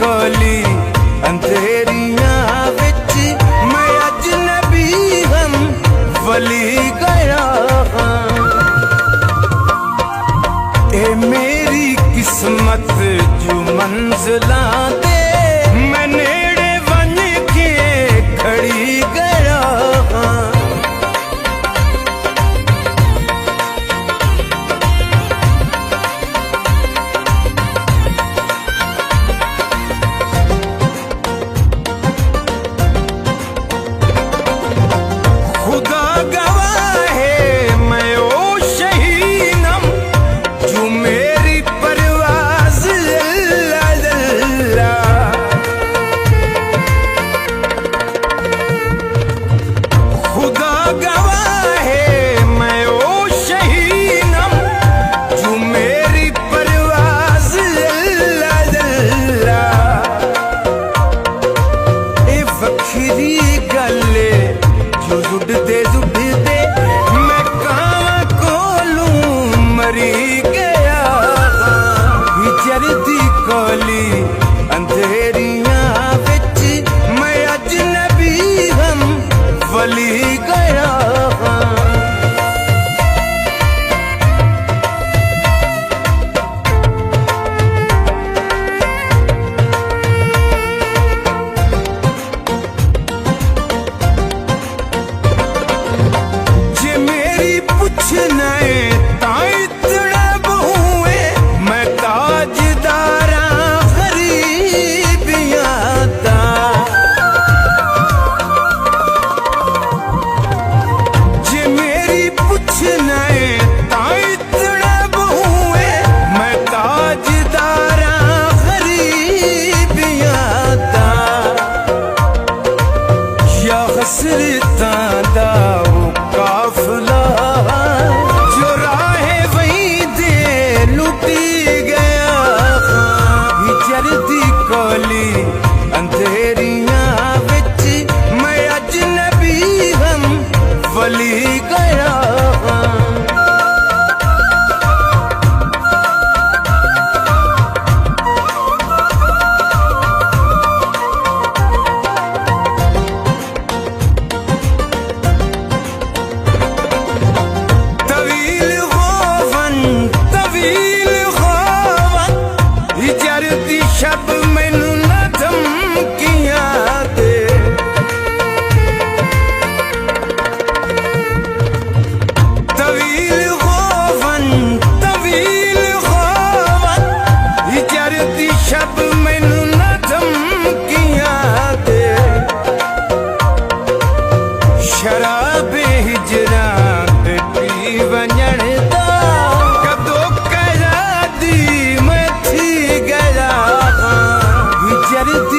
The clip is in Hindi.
कोली अंधेरियां विच मैं अजनबी हम वली गया हाँ। ए मेरी किस्मत जो मंजिला दे मैं नेड़े बन के खड़ी गया हाँ। खुदा गवाह है मैं ओ शहीनम जो मेरी परवाज़ अल्लाह। खुदा गवाह है मैं ओ शहीनम जो मेरी परवाज़ अल्लाह। ए वखरी गले जो जुड़दे जुड़दे मैं कावां कोलू मरी गया विचरदी कोली अंधेरियां विच मैं अजनबी हम वली गया जे मेरी पुछना ताई तड़ब हुए मैं ताजदारा गरीबियां दा। जे मेरी पुछना ताई तड़ब हुए मैं ताजदारा गरीबियां दा। या हसरतां दा वो काफिला जो राहे वहीं दे लुटी गया विचरदी कोली अंधेरियां विच मैं अजनबी हम वली गया। तवील ख़ोवन हिजरती शब मैनू न धमकियां दे। तवील ख़ोवन हिजरती शब मैनू न धमकियां दे। शराबे हिजरां ते पी वञण दा कदों करा दी मैं थी गया विचरदी